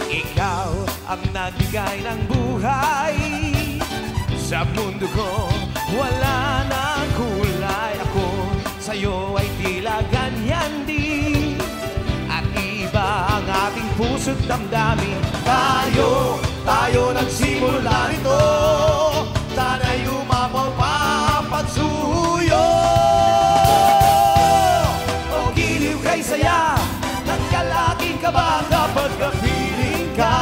Ikaw ang nagbigay ng buhay. Sa mundo ko, wala nang kulay. Ako sa'yo ay tila ganyan din. At iba ang ating puso't damdamin. Tayo nagsimula nito. Sana'y umapaw pa ang pagsuyo. O giliw kay saya, nagkalaking kaba kapag kapiling ka.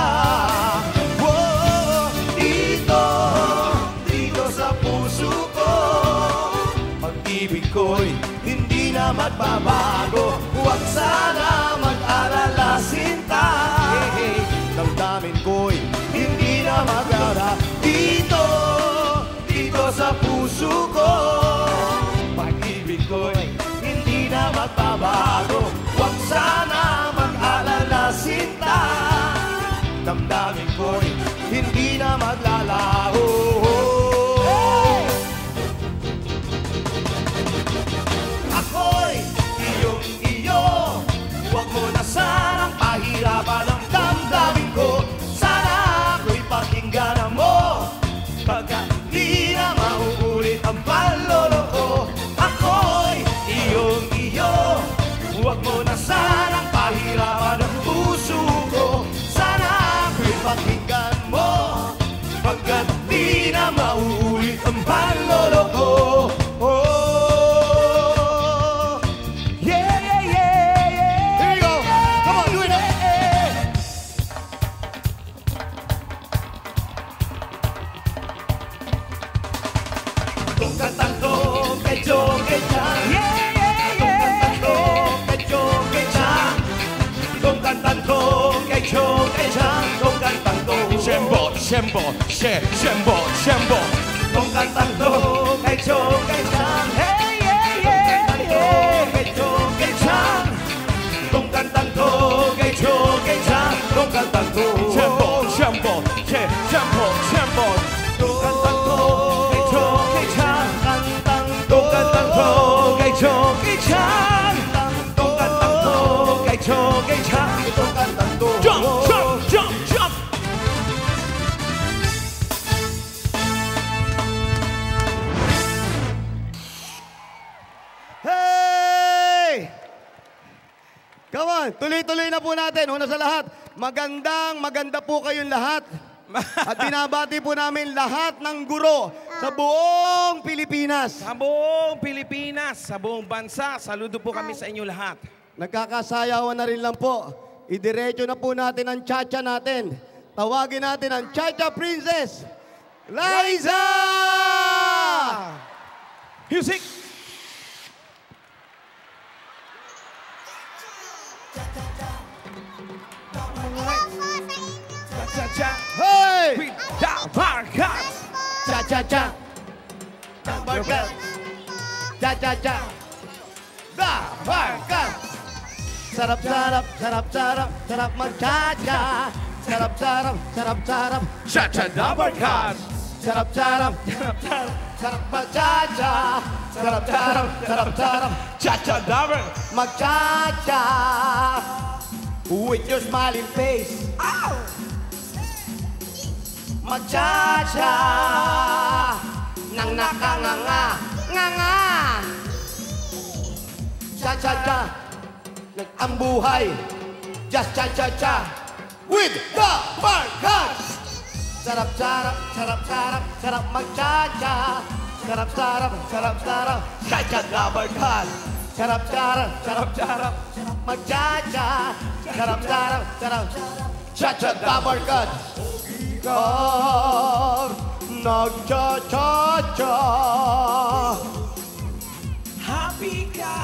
Ko'y hindi na magbabago. Huwag sana mag-alala, sinta. Damdamin ko'y hindi na magara. Dito sa puso ko. Pag-ibig ko'y hindi na magbabago. Huwag sana mag-alala, sinta. Damdamin ko'y hindi na maglalaho. Huwag mo na sanang pahirapan ang damdamin ko. Sana ako'y pakinggan mo, pagka di na mauulit ang panloloko. Ako'y iyong-iyo. Huwag mo na sanang pahirapan ang puso ko. Sana ako'y pakinggan mo, pagka di na mauulit ang panloloko. Shembo Kung kantang to kay Chong kay Chang. Hey, yeah, yeah, yeah. Kay Chong kay Chang. Kung kantang to kay Chong kay Chang. Kung kantang to Shembo Kung kantang to kay Chong kay Chang. Kung kantang to kay Chong kay Chang. Kung kantang to kay Chong kay Chang. Kung kantang to jump. Come on, tuloy-tuloy na po natin. Una sa lahat, maganda po kayong lahat. At binabati po namin lahat ng guro sa buong Pilipinas. Sa buong Pilipinas, sa buong bansa, saludo po kami sa inyo lahat. Nagkakasayawan na rin lang po. Idiretso na po natin ang cha-cha natin. Tawagin natin ang Cha-Cha Princess, Liza! Music! Cha-cha, hey! with the Barkas. Cha-cha-cha, the Barkas. Cha-cha-cha, the Barkas. Sarap-sarap, sarap-sarap, sarap mag-cha-cha. Sarap-sarap, sarap-sarap, Cha-cha, the Barkas. sarap-sarap, sarap-sarap, sarap mag-cha-cha. Sarap-sarap, sarap-sarap, Cha-cha, the Barkas. mag-cha-cha. With your smiling face. Ow! Mag-cha-cha nang nakanganga, nganga. Cha-cha-cha, ang buhay. Just cha-cha-cha with the Barkas. Sarap-sarap, sarap-sarap, sarap mag-cha-cha. Sarap-sarap, sarap-sarap, cha-cha the Barkas. Sarap-sarap, sarap-sarap, sarap mag-cha-cha. Sarap-sarap, sarap-sarap, cha-cha the Barkas. Nag-cha-cha-cha. Happy ka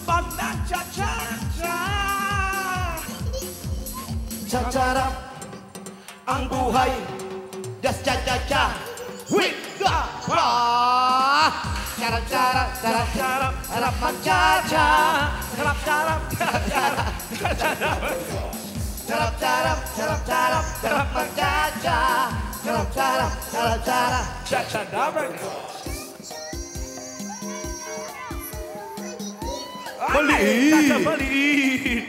pag nag-cha-cha-cha. Cha-charap ang buhay. Just cha-cha-cha with the Sarap-sarap, sarap-sarap, sarap mag-cha-cha. Sarap-sarap, sarap-sarap, sarap-sarap, sarap-sarap, sarap mag-cha-cha. Sarap-sarap, sarap-sarap, Cha-cha, the Barkas. maliit. Cha-cha, maliit.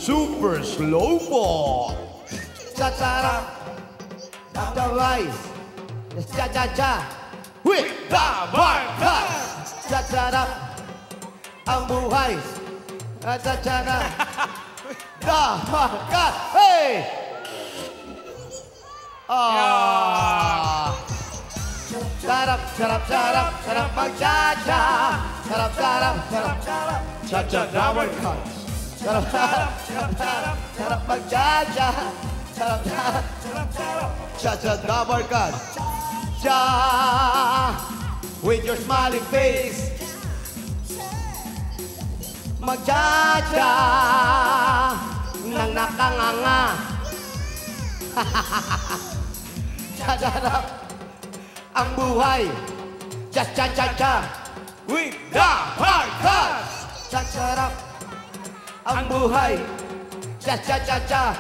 super slow mo. Cha-cha-ra, cha-cha-ray, cha-cha-cha, with the barkad. Cha-cha-ra, ang buhay, cha-cha-ra, the barkad. Hey! Sarap, sarap, sarap, sarap mag-cha-cha. Sarap, sarap, sarap, sarap, cha-cha the barkad. Sarap, sarap, sarap, sarap, sarap mag-cha-cha. Sarap, sarap, sarap, sarap, cha-cha the barkad. Cha, with your smiling face. Mag-cha-cha nang nakanganga. Cha-cha-cha ang buhay. Cha-cha-cha-cha with the barkad. Cha-cha-cha ang buhay. Cha-cha-cha-cha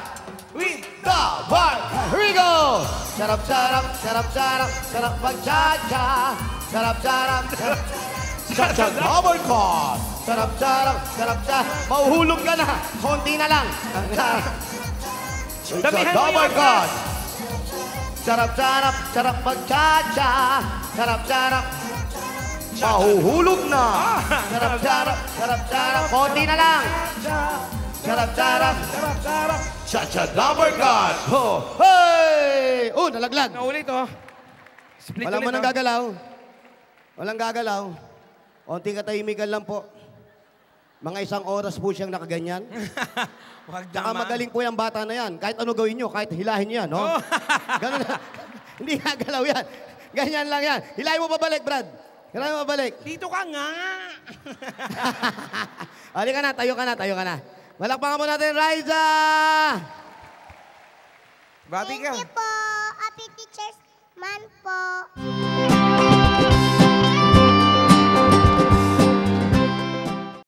with the barkad. Here we go! Sarap, sarap, sarap, sarap, sarap mag-cha-cha. Sarap, sarap, sarap, cha-cha the barkad. Sarap, sarap, sarap, sarap. Mauhulog ka na. Konti na lang. Cha-cha the barkad. Sarap, sarap, sarap mag-cha-cha. Sarap, sarap. Mahuhulog na. Sarap, sarap, sarap, sarap. Konti na lang. Sarap, sarap, sarap, sarap. Cha-cha the barkad. Oh, hey! Oh, nalaglag. Naulit oh. Split Walang ulit, mo nang oh. gagalaw. Walang gagalaw. Konting katahimikan lang po. Mga 1 oras po siyang nakaganyan. Wag Saka naman. magaling po yung bata na yan. Kahit ano gawin nyo, kahit hilahin nyo yan, no? Oh. Ganun na. Hindi gagalaw yan. Ganyan lang yan. Hilahin mo pabalik, Brad. Hilahin mo pabalik. Dito ka nga. Halika na, tayo ka na, tayo ka na. Malakpangan mo natin, Raisa! Bati ka. Thank you po.